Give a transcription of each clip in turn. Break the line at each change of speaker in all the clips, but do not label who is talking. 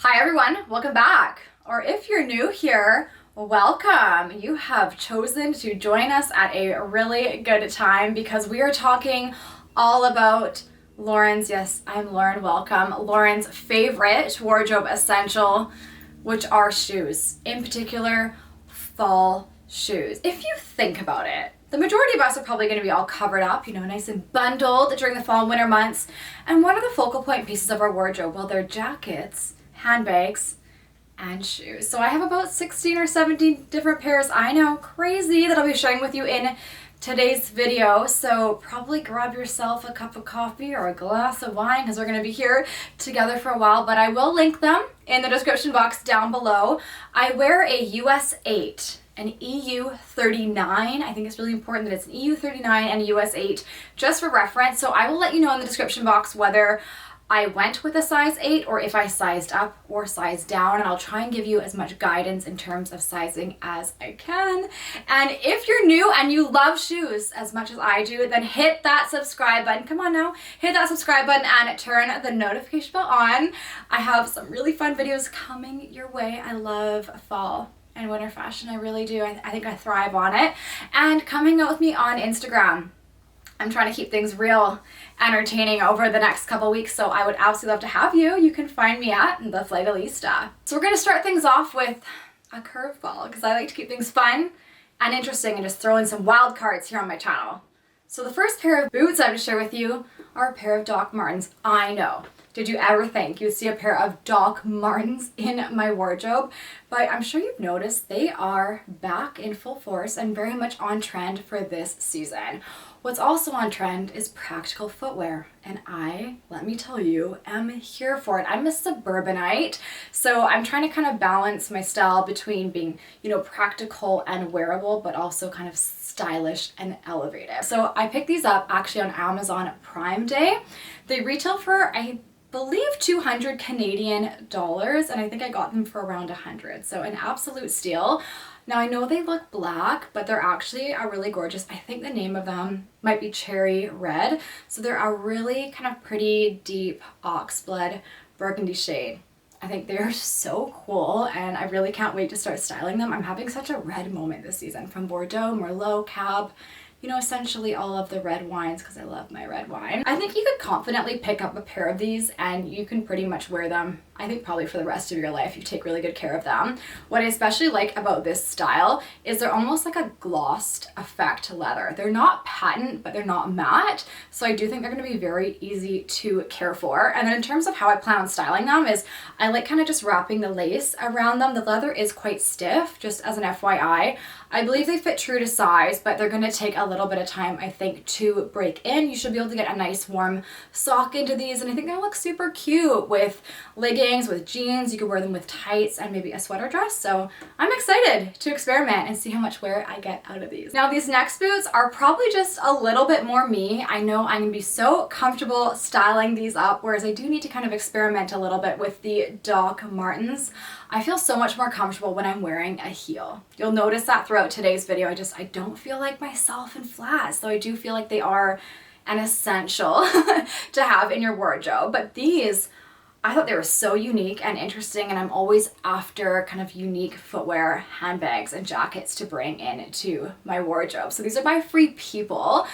Hi everyone, welcome back. Or if you're new here, welcome. You have chosen to join us at a really good time because we are talking all about Lauren's, yes, I'm Lauren, welcome, Lauren's favorite wardrobe essential, which are shoes. In particular, fall shoes. If you think about it, the majority of us are probably going to be all covered up, nice and bundled during the fall and winter months. And what are the focal point pieces of our wardrobe? Well, they're jackets, handbags, and shoes. So I have about 16 or 17 different pairs, I know, crazy, that I'll be sharing with you in today's video. So probably grab yourself a cup of coffee or a glass of wine because we're going to be here together for a while, but I will link them in the description box down below. I wear a US 8, an EU 39. I think it's really important that it's an EU 39 and a US 8 just for reference. So I will let you know in the description box whether I went with a size 8 or if I sized up or sized down, and I'll try and give you as much guidance in terms of sizing as I can. And if you're new and you love shoes as much as I do, then hit that subscribe button. Come on now, hit that subscribe button and turn the notification bell on. I have some really fun videos coming your way. I love fall and winter fashion, I really do. I think I thrive on it. And come hang out with me on Instagram. I'm trying to keep things real entertaining over the next couple weeks, so I would absolutely love to have you. You can find me at the Flagalista. So we're going to start things off with a curveball because I like to keep things fun and interesting and just throw in some wild cards here on my channel. So the first pair of boots I have to share with you are a pair of Doc Martens. I know. Did you ever think you'd see a pair of Doc Martens in my wardrobe? But I'm sure you've noticed they are back in full force and very much on trend for this season. What's also on trend is practical footwear, and let me tell you, am here for it. I'm a suburbanite, so I'm trying to kind of balance my style between being, practical and wearable, but also kind of stylish and elevated. So I picked these up actually on Amazon Prime Day. They retail for, I believe, 200 Canadian dollars, and I think I got them for around 100, so an absolute steal. Now I know they look black, but they're actually a really gorgeous, I think the name of them might be Cherry Red. So they're a really kind of pretty deep oxblood burgundy shade. I think they're so cool and I really can't wait to start styling them. I'm having such a red moment this season, from Bordeaux, Merlot, Cab, essentially all of the red wines because I love my red wine. I think you could confidently pick up a pair of these and you can pretty much wear them, I think probably for the rest of your life. You take really good care of them. What I especially like about this style is they're almost like a glossed effect leather. They're not patent, but they're not matte. So I do think they're going to be very easy to care for. And then in terms of how I plan on styling them is I like kind of just wrapping the lace around them. The leather is quite stiff, just as an FYI. I believe they fit true to size, but they're going to take a little bit of time, I think, to break in. You should be able to get a nice warm sock into these, and I think they look super cute with leggings, with jeans. You could wear them with tights and maybe a sweater dress. So I'm excited to experiment and see how much wear I get out of these. Now these next boots are probably just a little bit more me. I know I'm gonna be so comfortable styling these up, whereas I do need to kind of experiment a little bit with the Doc Martens. I feel so much more comfortable when I'm wearing a heel. You'll notice that throughout today's video. I don't feel like myself in flats, though I do feel like they are an essential to have in your wardrobe. But these, I thought they were so unique and interesting, and I'm always after kind of unique footwear, handbags, and jackets to bring into my wardrobe. So these are by Free People.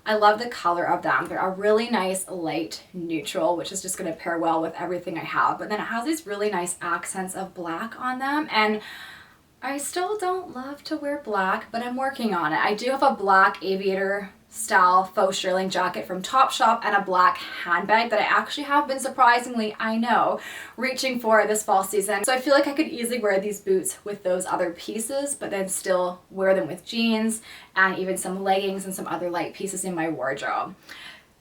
I love the color of them. They're a really nice light neutral, which is just going to pair well with everything I have. But then it has these really nice accents of black on them, and I still don't love to wear black, but I'm working on it. I do have a black aviator style faux shearling jacket from Topshop and a black handbag that I actually have been surprisingly, I know, reaching for this fall season. So I feel like I could easily wear these boots with those other pieces, but then still wear them with jeans and even some leggings and some other light pieces in my wardrobe.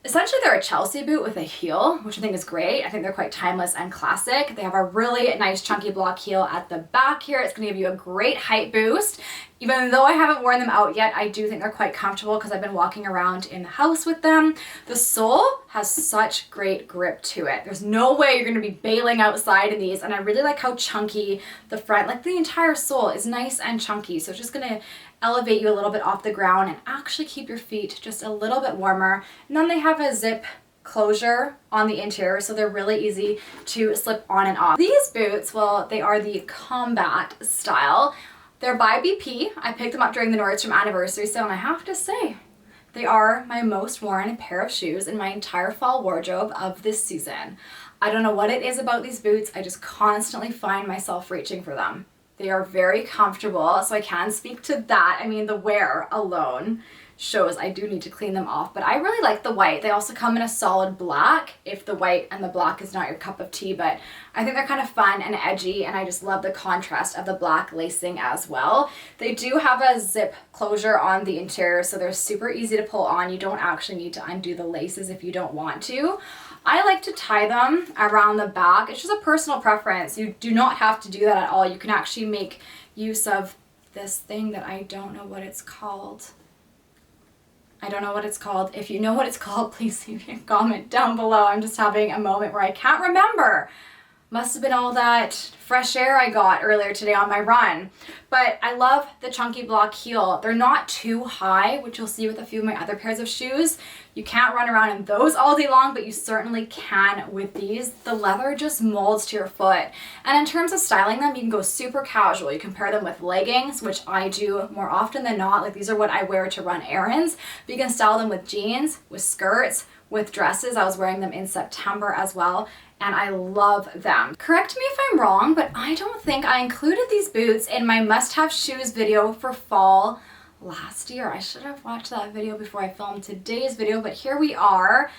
Essentially, they're a Chelsea boot with a heel, which I think is great. I think they're quite timeless and classic. They have a really nice chunky block heel at the back here. It's going to give you a great height boost. Even though I haven't worn them out yet, I do think they're quite comfortable because I've been walking around in the house with them. The sole has such great grip to it. There's no way you're going to be bailing outside in these, and I really like how chunky the front, like the entire sole is nice and chunky, so it's just going to elevate you a little bit off the ground and actually keep your feet just a little bit warmer. And then they have a zip closure on the interior, so they're really easy to slip on and off. These boots, well, they are the combat style. They're by BP. I picked them up during the Nordstrom anniversary sale, and I have to say, they are my most worn pair of shoes in my entire fall wardrobe of this season. I don't know what it is about these boots, I just constantly find myself reaching for them. They are very comfortable, so I can speak to that. I mean, the wear alone shows I do need to clean them off, but I really like the white. They also come in a solid black if the white and the black is not your cup of tea, but I think they're kind of fun and edgy, and I just love the contrast of the black lacing as well. They do have a zip closure on the interior, so they're super easy to pull on. You don't actually need to undo the laces if you don't want to. I like to tie them around the back. It's just a personal preference. You do not have to do that at all. You can actually make use of this thing that I don't know what it's called. I don't know what it's called. If you know what it's called, please leave me a comment down below. I'm just having a moment where I can't remember. Must have been all that fresh air I got earlier today on my run. But I love the chunky block heel. They're not too high, which you'll see with a few of my other pairs of shoes. You can't run around in those all day long, but you certainly can with these. The leather just molds to your foot. And in terms of styling them, you can go super casual. You can pair them with leggings, which I do more often than not. Like, these are what I wear to run errands. But you can style them with jeans, with skirts, with dresses. I was wearing them in September as well, and I love them. Correct me if I'm wrong, but I don't think I included these boots in my must-have shoes video for fall last year. I should have watched that video before I filmed today's video, but here we are.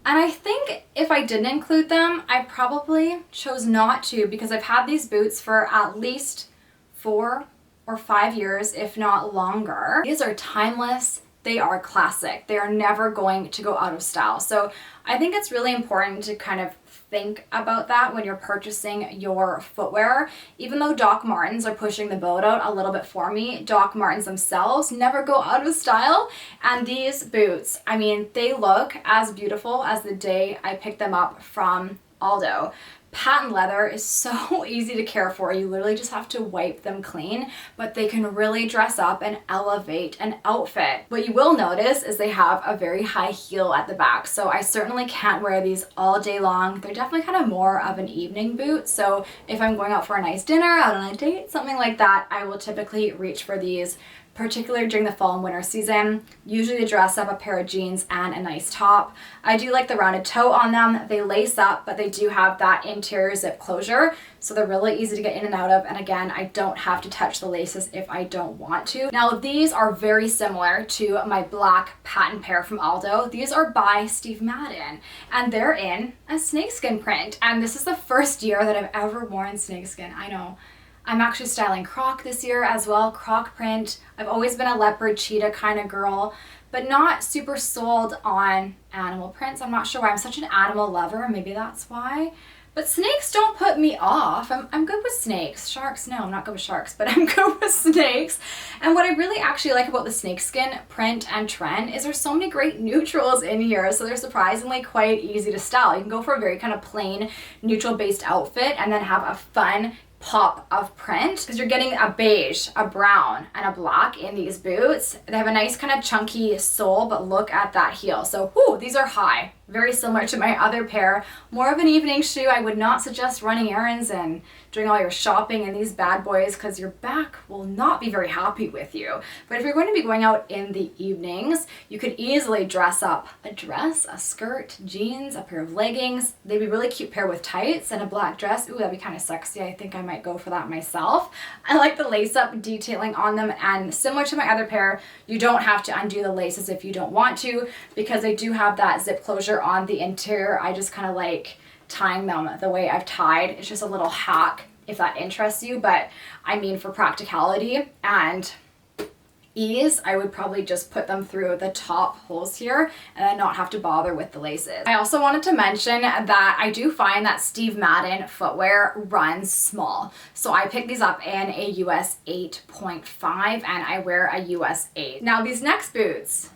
And I think if I didn't include them, I probably chose not to, because I've had these boots for at least 4 or 5 years, if not longer. These are timeless. They are classic. They are never going to go out of style. So I think it's really important to kind of think about that when you're purchasing your footwear. Even though Doc Martens are pushing the boat out a little bit for me, Doc Martens themselves never go out of style. And these boots, I mean, they look as beautiful as the day I picked them up from Aldo. Patent leather is so easy to care for. You literally just have to wipe them clean, but they can really dress up and elevate an outfit. What you will notice is they have a very high heel at the back, so I certainly can't wear these all day long. They're definitely kind of more of an evening boot, so if I'm going out for a nice dinner, out on a date, something like that, I will typically reach for these, particularly during the fall and winter season. Usually to dress up a pair of jeans and a nice top. I do like the rounded toe on them. They lace up, but they do have that interior zip closure, so they're really easy to get in and out of. And again, I don't have to touch the laces if I don't want to. Now, these are very similar to my black patent pair from Aldo. These are by Steve Madden, and they're in a snakeskin print. And this is the first year that I've ever worn snakeskin. I know. I'm actually styling croc this year as well, croc print. I've always been a leopard cheetah kind of girl, but not super sold on animal prints. I'm not sure why. I'm such an animal lover, maybe that's why. But snakes don't put me off. I'm good with snakes. Sharks, no, I'm not good with sharks, but I'm good with snakes. And what I really actually like about the snakeskin print and trend is there's so many great neutrals in here, so they're surprisingly quite easy to style. You can go for a very kind of plain neutral based outfit and then have a fun pop of print, because you're getting a beige, a brown, and a black in these boots. They have a nice kind of chunky sole, but look at that heel. So, whoo, these are high. Very similar to my other pair. More of an evening shoe. I would not suggest running errands and doing all your shopping in these bad boys, because your back will not be very happy with you. But if you're going to be going out in the evenings, you could easily dress up a dress, a skirt, jeans, a pair of leggings. They'd be a really cute pair with tights and a black dress. Ooh, that'd be kind of sexy. I think I might go for that myself. I like the lace-up detailing on them, and similar to my other pair, you don't have to undo the laces if you don't want to, because they do have that zip closure on the interior. I just kind of like tying them the way I've tied. It's just a little hack if that interests you, but I mean, for practicality and ease, I would probably just put them through the top holes here and then not have to bother with the laces. I also wanted to mention that I do find that Steve Madden footwear runs small. So I picked these up in a US 8.5 and I wear a US 8. Now these next boots,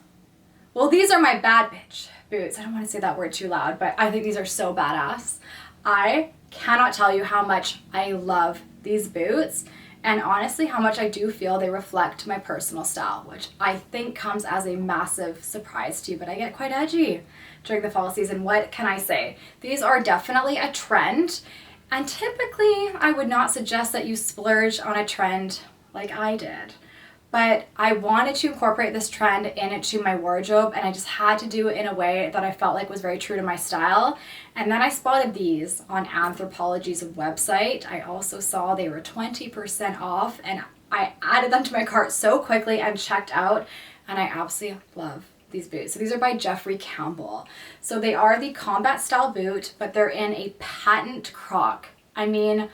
well, these are my bad bitch boots. I don't want to say that word too loud, but I think these are so badass. I cannot tell you how much I love these boots. and honestly how much I do feel they reflect my personal style, which I think comes as a massive surprise to you, but I get quite edgy during the fall season. What can I say? These are definitely a trend, and typically I would not suggest that you splurge on a trend like I did. But I wanted to incorporate this trend into my wardrobe, and I just had to do it in a way that I felt like was very true to my style. And then I spotted these on Anthropologie's website. I also saw they were 20% off, and I added them to my cart so quickly and checked out, and I absolutely love these boots. So these are by Campbell. So they are the combat style boot, but they're in a patent croc. I mean,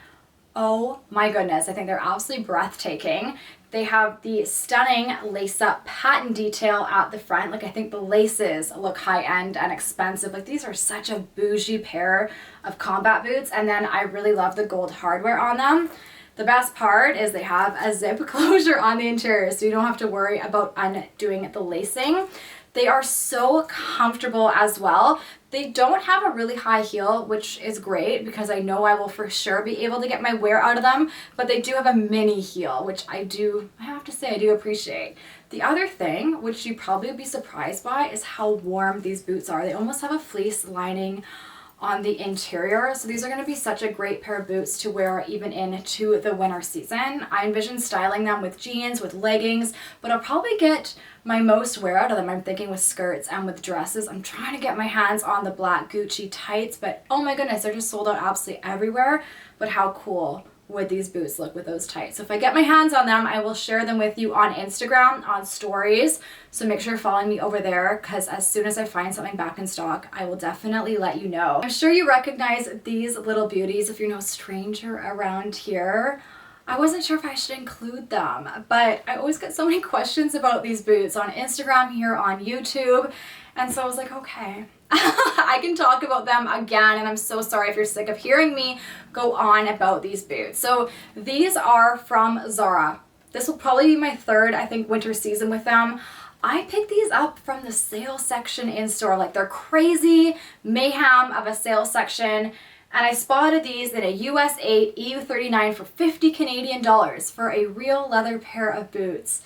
oh my goodness, I think they're absolutely breathtaking. They have the stunning lace-up patent detail at the front. Like, I think the laces look high-end and expensive. Like, these are such a bougie pair of combat boots. And then I really love the gold hardware on them. The best part is they have a zip closure on the interior, so you don't have to worry about undoing the lacing. They are so comfortable as well. They don't have a really high heel, which is great because I know I will for sure be able to get my wear out of them, but they do have a mini heel, which I have to say I do appreciate. The other thing, which you probably would be surprised by, is how warm these boots are. They almost have a fleece lining on the interior, so these are going to be such a great pair of boots to wear even into the winter season. I envision styling them with jeans, with leggings, but I'll probably get my most wear out of them, I'm thinking, with skirts and with dresses. I'm trying to get my hands on the black Gucci tights, but oh my goodness, they're just sold out absolutely everywhere. But how cool would these boots look with those tights? So if I get my hands on them, I will share them with you on Instagram, on stories. So make sure you're following me over there, because as soon as I find something back in stock, I will definitely let you know. I'm sure you recognize these little beauties if you're no stranger around here. I wasn't sure if I should include them, but I always get so many questions about these boots on Instagram, here on YouTube, and so I was like, okay, I can talk about them again, and I'm so sorry if you're sick of hearing me go on about these boots. So these are from Zara. This will probably be my third, I think, winter season with them. I picked these up from the sale section in store, like their crazy mayhem of a sale section. And I spotted these in a US 8 EU 39 for 50 Canadian dollars for a real leather pair of boots.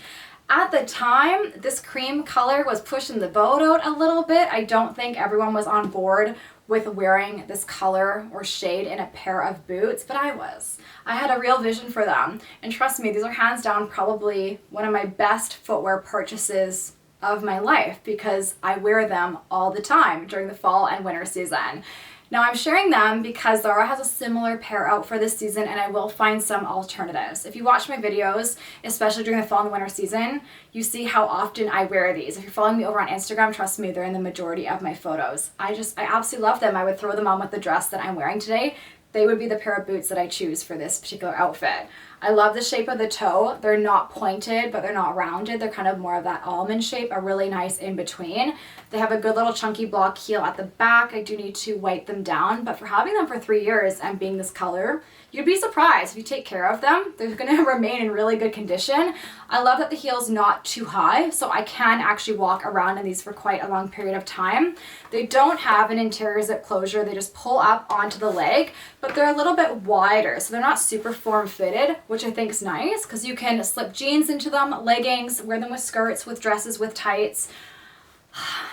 At the time, this cream color was pushing the boat out a little bit. I don't think everyone was on board with wearing this color or shade in a pair of boots, but I was. I had a real vision for them. And trust me, these are hands down probably one of my best footwear purchases of my life, because I wear them all the time during the fall and winter season. Now I'm sharing them because Zara has a similar pair out for this season, and I will find some alternatives. If you watch my videos, especially during the fall and winter season, you see how often I wear these. If you're following me over on Instagram, trust me, they're in the majority of my photos. I absolutely love them. I would throw them on with the dress that I'm wearing today. They would be the pair of boots that I choose for this particular outfit. I love the shape of the toe. They're not pointed, but they're not rounded. They're kind of more of that almond shape, a really nice in between. They have a good little chunky block heel at the back. I do need to wipe them down, but for having them for 3 years and being this color, you'd be surprised if you take care of them. They're gonna remain in really good condition. I love that the heel's not too high, so I can actually walk around in these for quite a long period of time. They don't have an interior zip closure. They just pull up onto the leg, but they're a little bit wider, so they're not super form-fitted, which I think is nice because you can slip jeans into them, leggings, wear them with skirts, with dresses, with tights.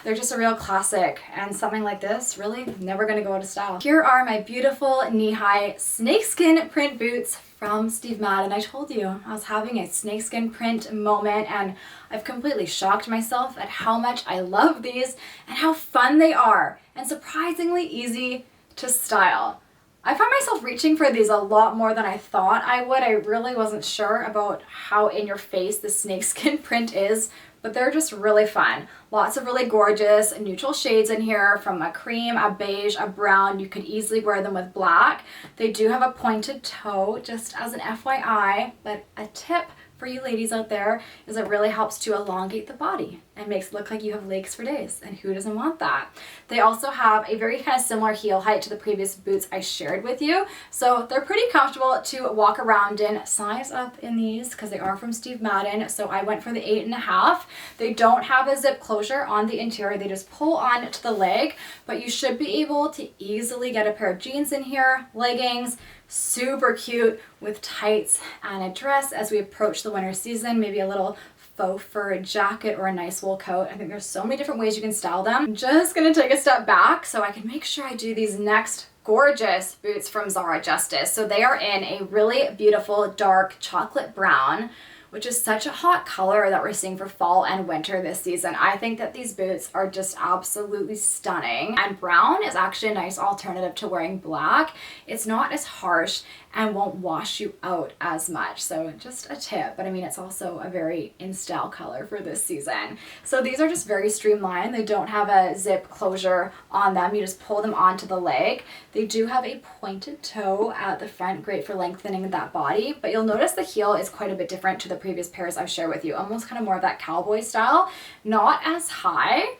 They're just a real classic, and something like this, really never gonna go out of style. Here are my beautiful knee-high snakeskin print boots from Steve Madden. I told you I was having a snakeskin print moment, and I've completely shocked myself at how much I love these and how fun they are and surprisingly easy to style. I find myself reaching for these a lot more than I thought I would. I really wasn't sure about how in your face the snakeskin print is, but they're just really fun. Lots of really gorgeous neutral shades in here, from a cream, a beige, a brown. You could easily wear them with black. They do have a pointed toe, just as an FYI, but a tip for you ladies out there is it really helps to elongate the body and makes it look like you have legs for days, and who doesn't want that? They also have a very kind of similar heel height to the previous boots I shared with you, so they're pretty comfortable to walk around in. Size up in these because they are from Steve Madden, so I went for the 8.5. They don't have a zip closure on the interior, they just pull on to the leg, but you should be able to easily get a pair of jeans in here, leggings, super cute with tights and a dress as we approach the winter season, maybe a little faux fur jacket or a nice wool coat. I think there's so many different ways you can style them. I'm just gonna take a step back so I can make sure I do these next gorgeous boots from Zara justice. So they are in a really beautiful dark chocolate brown, which is such a hot color that we're seeing for fall and winter this season. I think that these boots are just absolutely stunning. And brown is actually a nice alternative to wearing black. It's not as harsh and won't wash you out as much. So just a tip, but I mean, it's also a very in style color for this season. So these are just very streamlined. They don't have a zip closure on them. You just pull them onto the leg. They do have a pointed toe at the front, great for lengthening that body, but you'll notice the heel is quite a bit different to the previous pairs I've shared with you. Almost kind of more of that cowboy style, not as high,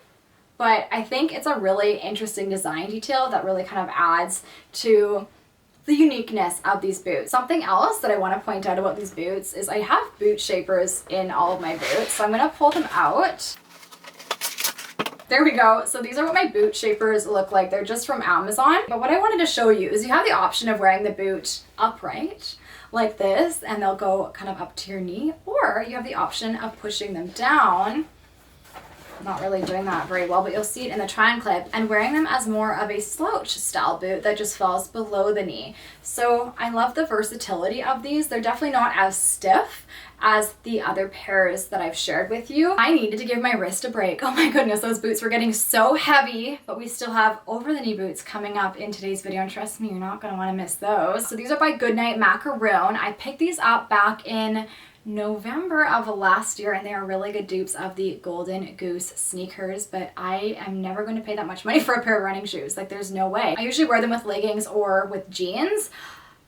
but I think it's a really interesting design detail that really kind of adds to the uniqueness of these boots. Something else that I want to point out about these boots is I have boot shapers in all of my boots, so I'm going to pull them out. There we go. So these are what my boot shapers look like. They're just from Amazon. But what I wanted to show you is you have the option of wearing the boot upright like this, and they'll go kind of up to your knee, or you have the option of pushing them down. Not really doing that very well, but you'll see it in the try-on clip, and wearing them as more of a slouch style boot that just falls below the knee. So I love the versatility of these. They're definitely not as stiff as the other pairs that I've shared with you. I needed to give my wrist a break. Oh my goodness, those boots were getting so heavy, but we still have over the knee boots coming up in today's video, and trust me, you're not gonna wanna miss those. So these are by Goodnight Macaroon. I picked these up back in November of last year, and they are really good dupes of the Golden Goose sneakers, but I am never going to pay that much money for a pair of running shoes. Like, there's no way. I usually wear them with leggings or with jeans.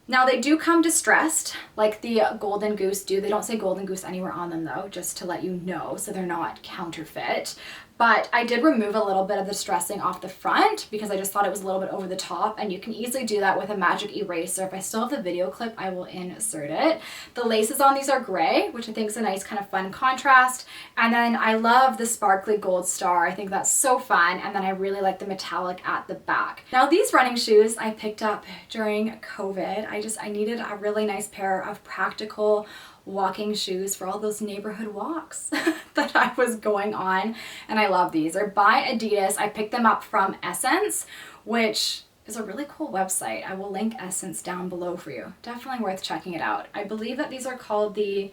Now they do come distressed like the Golden Goose do. They don't say Golden Goose anywhere on them though, just to let you know, so they're not counterfeit. But I did remove a little bit of the distressing off the front because I just thought it was a little bit over the top, and you can easily do that with a magic eraser. If I still have the video clip, I will insert it. The laces on these are gray, which I think is a nice kind of fun contrast. And then I love the sparkly gold star. I think that's so fun. And then I really like the metallic at the back. Now these running shoes I picked up during COVID. I needed a really nice pair of practical walking shoes for all those neighborhood walks that I was going on, and I love these. They're by Adidas. I picked them up from Essence, which is a really cool website. I will link Essence down below for you. Definitely worth checking it out. I believe that these are called the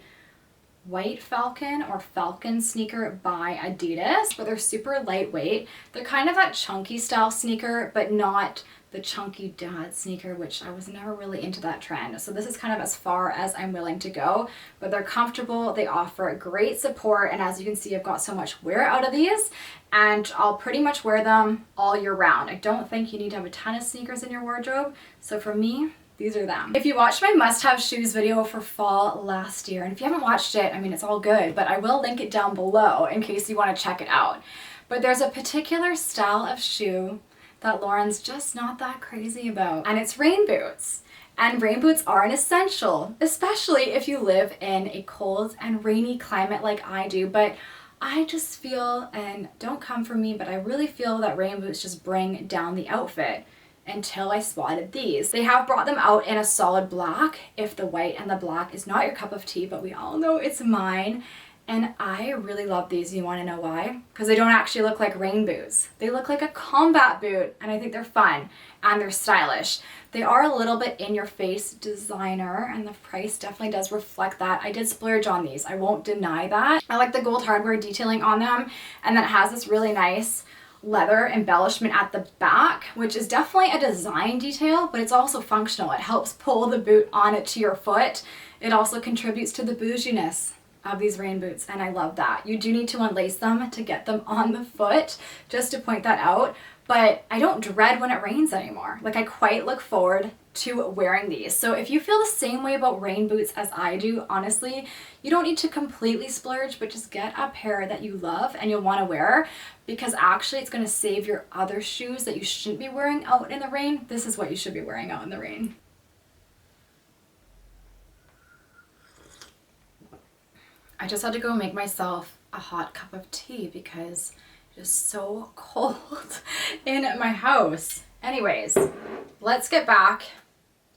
White Falcon or Falcon sneaker by Adidas, but they're super lightweight. They're kind of that chunky style sneaker, but not the chunky dad sneaker, which I was never really into that trend. So this is kind of as far as I'm willing to go, but they're comfortable. They offer great support. And as you can see, I've got so much wear out of these, and I'll pretty much wear them all year round. I don't think you need to have a ton of sneakers in your wardrobe. So for me, these are them. If you watched my must-have shoes video for fall last year, and if you haven't watched it, I mean, it's all good, but I will link it down below in case you want to check it out. But there's a particular style of shoe that Lauren's just not that crazy about, and it's rain boots. And rain boots are an essential, especially if you live in a cold and rainy climate like I do. But I just feel, and don't come for me, but I really feel that rain boots just bring down the outfit until I spotted these. They have brought them out in a solid black if the white and the black is not your cup of tea, but we all know it's mine. And I really love these. You want to know why? Because they don't actually look like rain boots. They look like a combat boot, and I think they're fun and they're stylish. They are a little bit in your face designer, and the price definitely does reflect that. I did splurge on these. I won't deny that. I like the gold hardware detailing on them, and then it has this really nice leather embellishment at the back, which is definitely a design detail, but it's also functional. It helps pull the boot on it to your foot. It also contributes to the bouginess of these rain boots, and I love that. You do need to unlace them to get them on the foot, just to point that out, but I don't dread when it rains anymore. Like, I quite look forward to wearing these. So if you feel the same way about rain boots as I do, honestly, you don't need to completely splurge, but just get a pair that you love and you'll want to wear, because actually it's going to save your other shoes that you shouldn't be wearing out in the rain. This is what you should be wearing out in the rain. I just had to go make myself a hot cup of tea because it is so cold in my house. Anyways, let's get back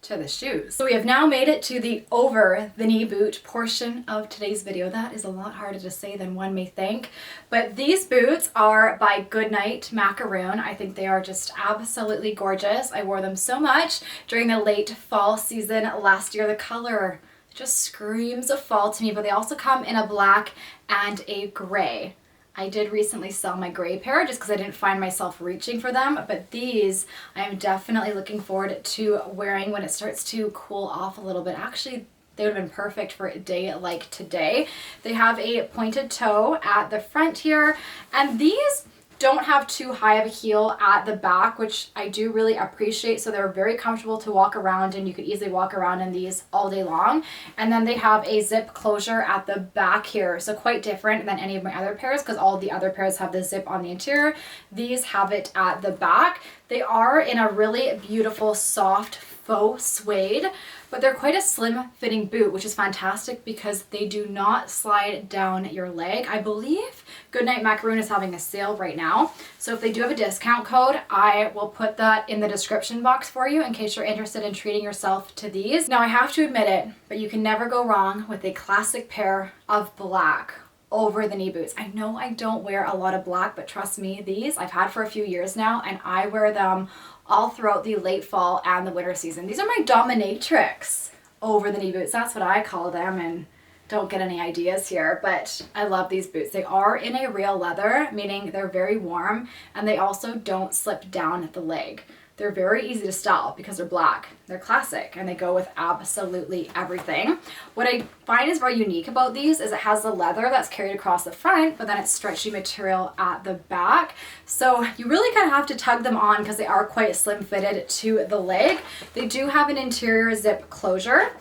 to the shoes. So we have now made it to the over the knee boot portion of today's video. That is a lot harder to say than one may think, but these boots are by Goodnight Macaroon. I think they are just absolutely gorgeous. I wore them so much during the late fall season last year. The color just screams of fall to me, but they also come in a black and a gray. I did recently sell my gray pair just because I didn't find myself reaching for them, but these I am definitely looking forward to wearing when it starts to cool off a little bit. Actually, they would have been perfect for a day like today. They have a pointed toe at the front here, and these don't have too high of a heel at the back, which I do really appreciate. So they're very comfortable to walk around, and you could easily walk around in these all day long. And then they have a zip closure at the back here. So quite different than any of my other pairs, because all the other pairs have the zip on the interior. These have it at the back. They are in a really beautiful soft faux suede, but they're quite a slim fitting boot, which is fantastic because they do not slide down your leg. I believe Goodnight Macaroon is having a sale right now. So if they do have a discount code, I will put that in the description box for you in case you're interested in treating yourself to these. Now I have to admit it, but you can never go wrong with a classic pair of black over the knee boots. I know I don't wear a lot of black, but trust me, these I've had for a few years now, and I wear them all throughout the late fall and the winter season. These are my dominatrix over the knee boots. That's what I call them, and don't get any ideas here, but I love these boots. They are in a real leather, meaning they're very warm, and they also don't slip down the leg. They're very easy to style because they're black. They're classic, and they go with absolutely everything. What I find is very unique about these is it has the leather that's carried across the front, but then it's stretchy material at the back. So you really kind of have to tug them on because they are quite slim fitted to the leg. They do have an interior zip closure.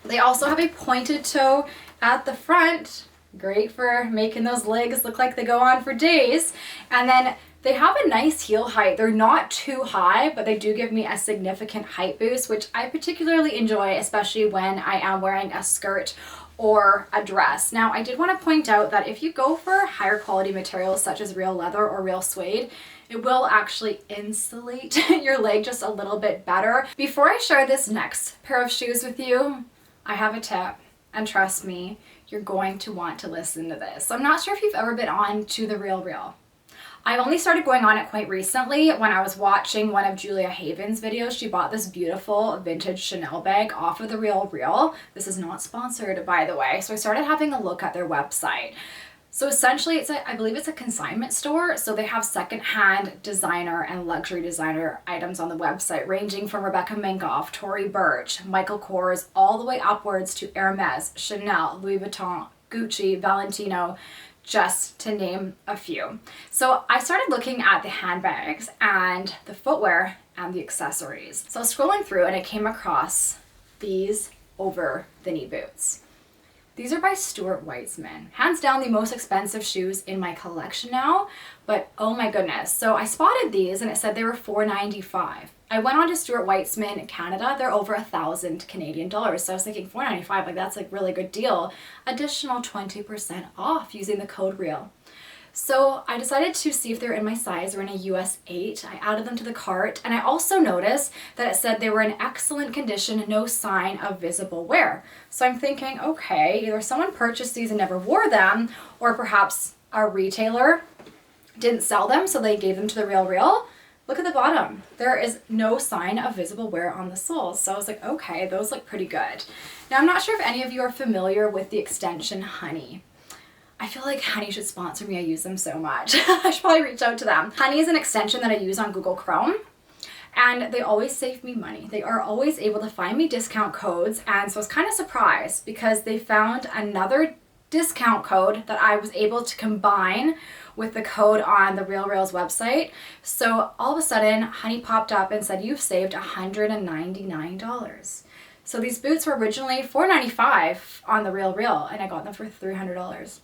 They also have a pointed toe at the front. Great for making those legs look like they go on for days. And then they have a nice heel height. They're not too high, but they do give me a significant height boost, which I particularly enjoy, especially when I am wearing a skirt or a dress. Now, I did want to point out that if you go for higher quality materials such as real leather or real suede, it will actually insulate your leg just a little bit better. Before I share this next pair of shoes with you, I have a tip, and trust me, you're going to want to listen to this. So I'm not sure if you've ever been on to The Real Real. I only started going on it quite recently when I was watching one of Julia Haven's videos. She bought this beautiful vintage Chanel bag off of The Real Real. This is not sponsored, by the way. So I started having a look at their website. So essentially, I believe it's a consignment store. So they have secondhand designer and luxury designer items on the website, ranging from Rebecca Minkoff, Tory Burch, Michael Kors, all the way upwards to Hermes, Chanel, Louis Vuitton, Gucci, Valentino, just to name a few. So I started looking at the handbags and the footwear and the accessories. So I was scrolling through and I came across these over the knee boots. These are by Stuart Weitzman. Hands down the most expensive shoes in my collection now, but oh my goodness. So I spotted these and it said they were $4.95. I went on to Stuart Weitzman Canada. They're over 1,000 Canadian dollars. So I was thinking $4.95, like that's a really good deal. Additional 20% off using the code REAL. So I decided to see if they're in my size. They're in a US 8. I added them to the cart, and I also noticed that it said they were in excellent condition, no sign of visible wear. So I'm thinking, okay, either someone purchased these and never wore them, or perhaps a retailer didn't sell them, so they gave them to The Real Real. Look at the bottom. There is no sign of visible wear on the soles. So I was like, okay, those look pretty good. Now, I'm not sure if any of you are familiar with the extension Honey. I feel like Honey should sponsor me. I use them so much. I should probably reach out to them. Honey is an extension that I use on Google Chrome, and they always save me money. They are always able to find me discount codes, and so I was kind of surprised because they found another discount code that I was able to combine with the code on the Real Reals website. So all of a sudden, Honey popped up and said, you've saved $199. So these boots were originally $495 on the Real Real, and I got them for $300.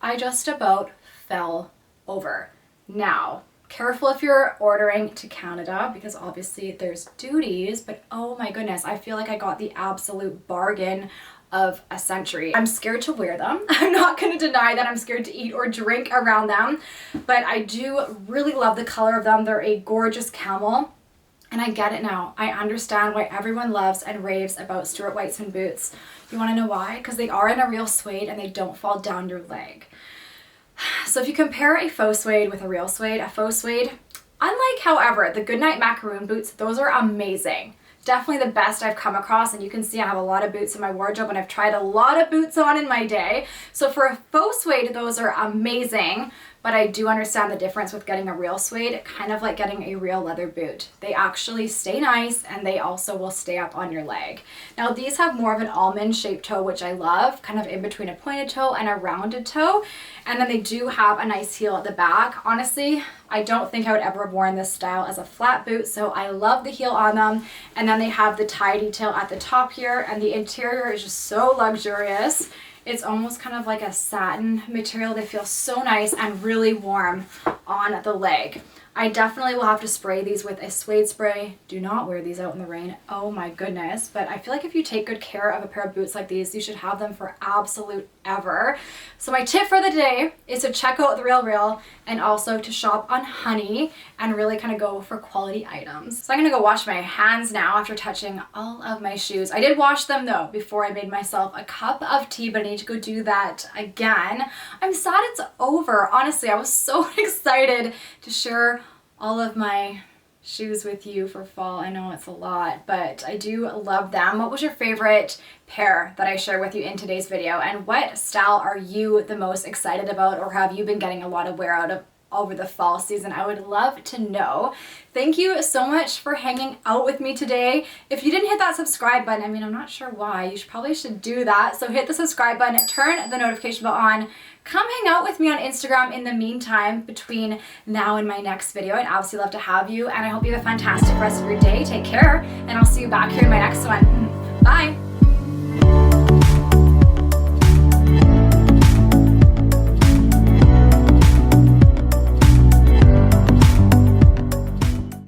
I just about fell over. Now, careful if you're ordering to Canada, because obviously there's duties, but oh my goodness, I feel like I got the absolute bargain of a century. I'm scared to wear them. I'm not going to deny that I'm scared to eat or drink around them, but I do really love the color of them. They're a gorgeous camel. And I get it now. I understand why everyone loves and raves about Stuart Weitzman boots. You want to know why? Because they are in a real suede and they don't fall down your leg. So if you compare a faux suede with a real suede, a faux suede, unlike, however, the Goodnight macaroon boots, those are amazing. Definitely the best I've come across, and you can see I have a lot of boots in my wardrobe and I've tried a lot of boots on in my day. So for a faux suede, those are amazing, but I do understand the difference with getting a real suede, kind of like getting a real leather boot. They actually stay nice and they also will stay up on your leg. Now these have more of an almond shaped toe, which I love, kind of in between a pointed toe and a rounded toe. And then they do have a nice heel at the back. Honestly, I don't think I would ever have worn this style as a flat boot, so I love the heel on them. And then they have the tie detail at the top here, and the interior is just so luxurious. It's almost kind of like a satin material. They feel so nice and really warm on the leg. I definitely will have to spray these with a suede spray. Do not wear these out in the rain. Oh my goodness. But I feel like if you take good care of a pair of boots like these, you should have them for absolute ever. So my tip for the day is to check out the Real Real and also to shop on Honey and really kind of go for quality items. So I'm gonna go wash my hands now after touching all of my shoes. I did wash them though before I made myself a cup of tea, but I need to go do that again. I'm sad it's over. Honestly, I was so excited to share all of my shoes with you for fall. I know it's a lot, but I do love them. What was your favorite pair that I shared with you in today's video? And what style are you the most excited about, or have you been getting a lot of wear out of over the fall season? I would love to know. Thank you so much for hanging out with me today. If you didn't hit that subscribe button, I mean, I'm not sure why. You probably should do that. So hit the subscribe button, turn the notification bell on. Come hang out with me on Instagram in the meantime between now and my next video. I'd absolutely love to have you, and I hope you have a fantastic rest of your day. Take care, and I'll see you back here in my next one. Bye.